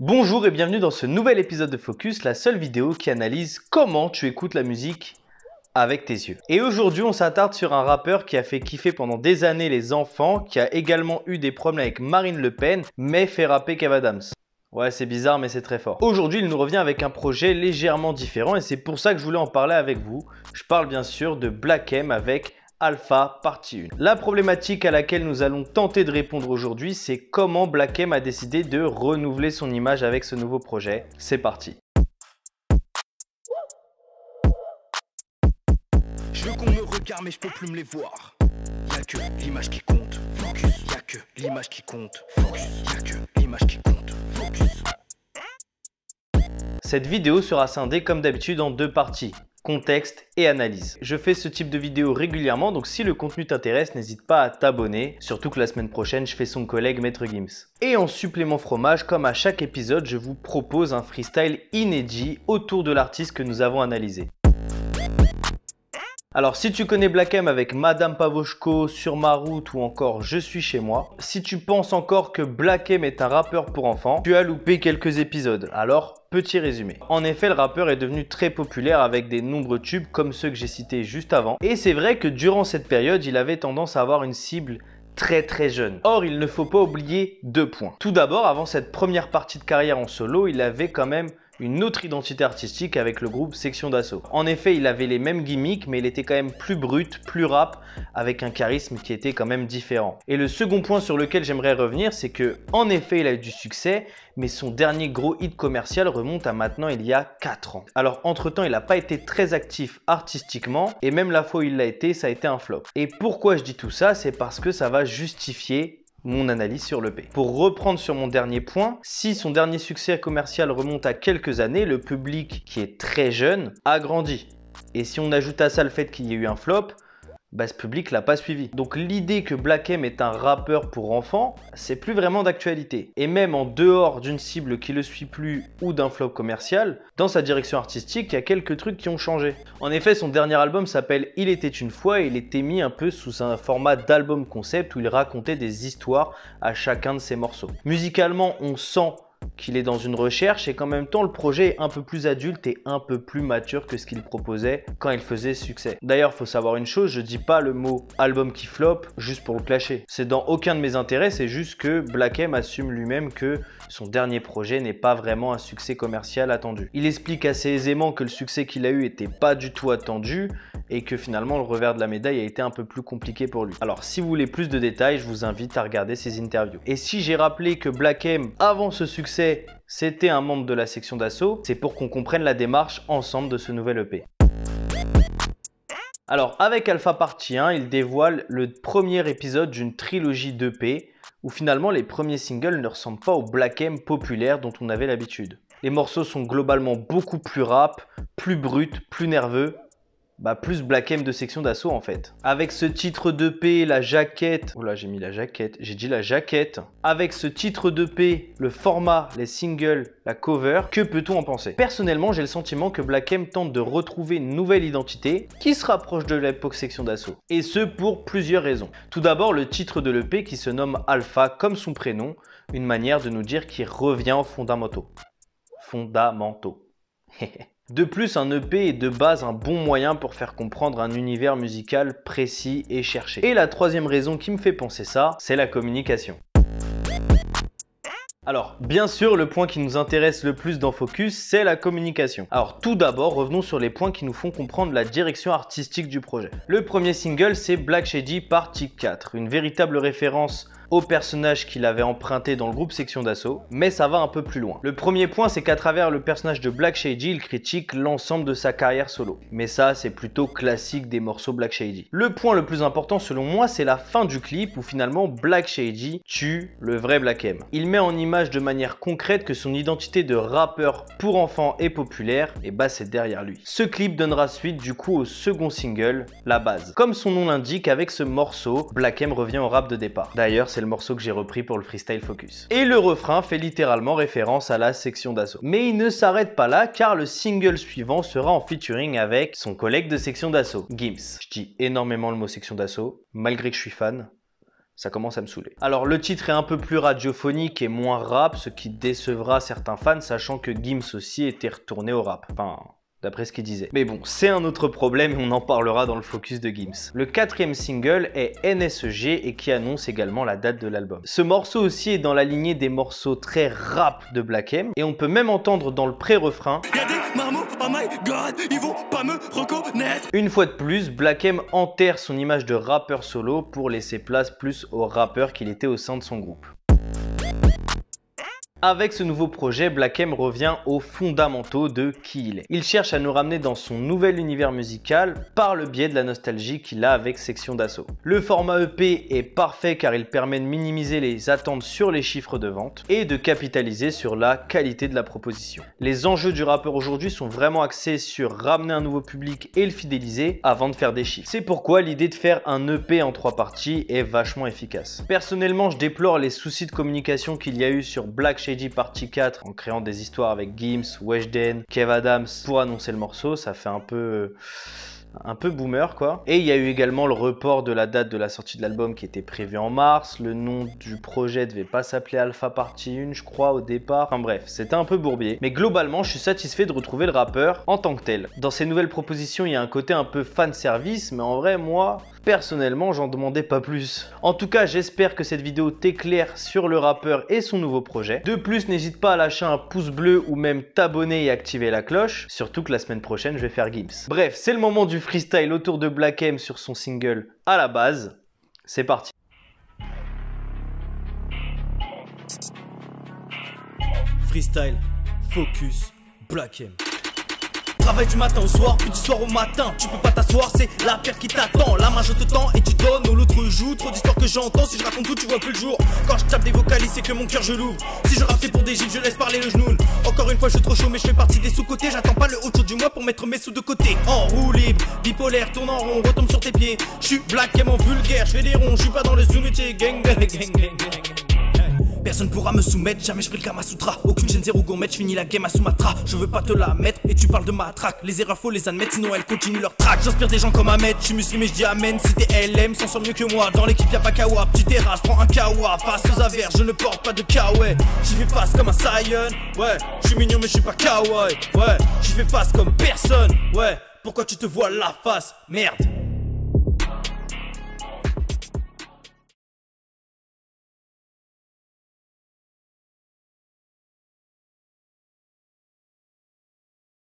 Bonjour et bienvenue dans ce nouvel épisode de Focus, la seule vidéo qui analyse comment tu écoutes la musique avec tes yeux. Et aujourd'hui, on s'attarde sur un rappeur qui a fait kiffer pendant des années les enfants, qui a également eu des problèmes avec Marine Le Pen, mais fait rapper Kev Adams. Ouais, c'est bizarre, mais c'est très fort. Aujourd'hui, il nous revient avec un projet légèrement différent et c'est pour ça que je voulais en parler avec vous. Je parle bien sûr de Black M avec Alpha partie 1. La problématique à laquelle nous allons tenter de répondre aujourd'hui, c'est comment Black M a décidé de renouveler son image avec ce nouveau projet. C'est parti. Je veux qu'on me regarde mais je peux plus me les voir. Y'a que l'image qui compte, focus. Y'a que l'image qui compte, focus. Y'a que l'image qui compte, focus. Cette vidéo sera scindée comme d'habitude en deux parties. Contexte et analyse. Je fais ce type de vidéo régulièrement, donc si le contenu t'intéresse, n'hésite pas à t'abonner, surtout que la semaine prochaine, je fais son collègue Maître Gims. Et en supplément fromage, comme à chaque épisode, je vous propose un freestyle inédit autour de l'artiste que nous avons analysé. Alors si tu connais Black M avec Madame Pavoshko, Sur ma route ou encore Je suis chez moi, si tu penses encore que Black M est un rappeur pour enfants, tu as loupé quelques épisodes. Alors, petit résumé. En effet, le rappeur est devenu très populaire avec des nombreux tubes comme ceux que j'ai cités juste avant. Et c'est vrai que durant cette période, il avait tendance à avoir une cible très jeune. Or, il ne faut pas oublier deux points. Tout d'abord, avant cette première partie de carrière en solo, il avait quand même une autre identité artistique avec le groupe Section d'Assaut. En effet, il avait les mêmes gimmicks, mais il était quand même plus brut, plus rap, avec un charisme qui était quand même différent. Et le second point sur lequel j'aimerais revenir, c'est que, en effet, il a eu du succès, mais son dernier gros hit commercial remonte à maintenant il y a 4 ans. Alors, entre-temps, il n'a pas été très actif artistiquement, et même la fois où il l'a été, ça a été un flop. Et pourquoi je dis tout ça? C'est parce que ça va justifier mon analyse sur l'EP. Pour reprendre sur mon dernier point, si son dernier succès commercial remonte à quelques années, le public qui est très jeune a grandi. Et si on ajoute à ça le fait qu'il y ait eu un flop, ce public l'a pas suivi. Donc l'idée que Black M est un rappeur pour enfants, c'est plus vraiment d'actualité. Et même en dehors d'une cible qui le suit plus ou d'un flop commercial, dans sa direction artistique, il y a quelques trucs qui ont changé. En effet, son dernier album s'appelle Il était une fois et il était mis un peu sous un format d'album concept où il racontait des histoires à chacun de ses morceaux. Musicalement, on sent qu'il est dans une recherche et qu'en même temps le projet est un peu plus adulte et un peu plus mature que ce qu'il proposait quand il faisait succès. D'ailleurs, faut savoir une chose, je dis pas le mot album qui flop juste pour le clasher. C'est dans aucun de mes intérêts, c'est juste que Black M assume lui-même que son dernier projet n'est pas vraiment un succès commercial attendu. Il explique assez aisément que le succès qu'il a eu était pas du tout attendu et que finalement le revers de la médaille a été un peu plus compliqué pour lui. Alors si vous voulez plus de détails, je vous invite à regarder ses interviews. Et si j'ai rappelé que Black M, avant ce succès, c'était un membre de la Section d'Assaut, c'est pour qu'on comprenne la démarche ensemble de ce nouvel EP. Alors avec Alpha partie 1, il dévoile le premier épisode d'une trilogie d'EP où finalement les premiers singles ne ressemblent pas au Black M populaire dont on avait l'habitude. Les morceaux sont globalement beaucoup plus rap, plus bruts, plus nerveux. Plus Black M de Section d'Assaut en fait. Avec ce titre d'EP, la jaquette... Oh là, j'ai mis la jaquette, j'ai dit la jaquette. Avec ce titre d'EP, le format, les singles, la cover, que peut-on en penser? Personnellement, j'ai le sentiment que Black M tente de retrouver une nouvelle identité qui se rapproche de l'époque Section d'Assaut. Et ce pour plusieurs raisons. Tout d'abord, le titre de l'EP qui se nomme Alpha comme son prénom, une manière de nous dire qu'il revient aux fondamentaux. Fondamentaux. De plus, un EP est de base un bon moyen pour faire comprendre un univers musical précis et cherché. Et la troisième raison qui me fait penser ça, c'est la communication. Alors, bien sûr, le point qui nous intéresse le plus dans Focus, c'est la communication. Alors, tout d'abord, revenons sur les points qui nous font comprendre la direction artistique du projet. Le premier single, c'est Black Shady partie 4, une véritable référence au personnage qu'il avait emprunté dans le groupe Section d'Assaut, mais ça va un peu plus loin. Le premier point, c'est qu'à travers le personnage de Black Shady, il critique l'ensemble de sa carrière solo. Mais ça, c'est plutôt classique des morceaux Black Shady. Le point le plus important selon moi, c'est la fin du clip où finalement Black Shady tue le vrai Black M. Il met en image de manière concrète que son identité de rappeur pour enfants et populaire, et c'est derrière lui. Ce clip donnera suite du coup au second single, La Base. Comme son nom l'indique, avec ce morceau, Black M revient au rap de départ. D'ailleurs, c'est le morceau que j'ai repris pour le freestyle Focus. Et le refrain fait littéralement référence à la Section d'Assaut. Mais il ne s'arrête pas là car le single suivant sera en featuring avec son collègue de Section d'Assaut, Gims. Je dis énormément le mot Section d'Assaut, malgré que je suis fan. Ça commence à me saouler. Alors le titre est un peu plus radiophonique et moins rap, ce qui décevra certains fans, sachant que Gims aussi était retourné au rap. Enfin, d'après ce qu'il disait. Mais bon, c'est un autre problème et on en parlera dans le focus de Gims. Le 4e single est NSEG et qui annonce également la date de l'album. Ce morceau aussi est dans la lignée des morceaux très rap de Black M et on peut même entendre dans le pré-refrain oh my god, ils vont pas me reconnaître. Une fois de plus, Black M enterre son image de rappeur solo pour laisser place plus au rappeur qu'il était au sein de son groupe. Avec ce nouveau projet, Black M revient aux fondamentaux de qui il est. Il cherche à nous ramener dans son nouvel univers musical par le biais de la nostalgie qu'il a avec Section d'Assaut. Le format EP est parfait car il permet de minimiser les attentes sur les chiffres de vente et de capitaliser sur la qualité de la proposition. Les enjeux du rappeur aujourd'hui sont vraiment axés sur ramener un nouveau public et le fidéliser avant de faire des chiffres. C'est pourquoi l'idée de faire un EP en 3 parties est vachement efficace. Personnellement, je déplore les soucis de communication qu'il y a eu sur Black Shady Partie 4 en créant des histoires avec Gims, Weshden, Kev Adams pour annoncer le morceau. Ça fait un peu boomer quoi. Et il y a eu également le report de la date de la sortie de l'album qui était prévu en mars. Le nom du projet devait pas s'appeler Alpha Partie 1 je crois au départ. Enfin bref, c'était un peu bourbier. Mais globalement je suis satisfait de retrouver le rappeur en tant que tel. Dans ces nouvelles propositions il y a un côté un peu fan service, mais en vrai moi personnellement j'en demandais pas plus. En tout cas j'espère que cette vidéo t'éclaire sur le rappeur et son nouveau projet. De plus n'hésite pas à lâcher un pouce bleu ou même t'abonner et activer la cloche. Surtout que la semaine prochaine je vais faire Gims. Bref, c'est le moment du freestyle autour de Black M sur son single à la base. C'est parti. Freestyle, focus, Black M. Travail du matin au soir, puis du soir au matin. Tu peux pas t'asseoir, c'est la pierre qui t'attend. La main je te tends et tu donnes, l'autre joue. Trop d'histoires que j'entends, si je raconte tout tu vois plus le jour. Quand je tape des vocalises c'est que mon cœur je l'ouvre. Si je rappe c'est pour des gifs, je laisse parler le genou. Encore une fois je suis trop chaud mais je fais partie des sous-côtés. J'attends pas le haut du mois pour mettre mes sous de côté. En roue libre, bipolaire, tourne en rond, retombe sur tes pieds. Je suis Black M en vulgaire, je fais des ronds. Je suis pas dans le zoom et gang gang gang gang gang. Personne pourra me soumettre, jamais je pris le Kama Sutra. Aucune gêne, zéro gourmet, je finis la game à Sumatra. Je veux pas te la mettre et tu parles de ma traque. Les erreurs faut les admettre, sinon elles continuent leur track. J'inspire des gens comme Ahmed, je suis musulman, je dis amen. Si t'es LM, s'en sort mieux que moi. Dans l'équipe y'a pas Kawa, petit terrasse, prends un Kawa. Face aux averses, je ne porte pas de kawaii. J'y fais face comme un Saiyan, ouais. Je suis mignon mais je suis pas kawaii, ouais. J'y fais face comme personne, ouais. Pourquoi tu te vois la face, merde.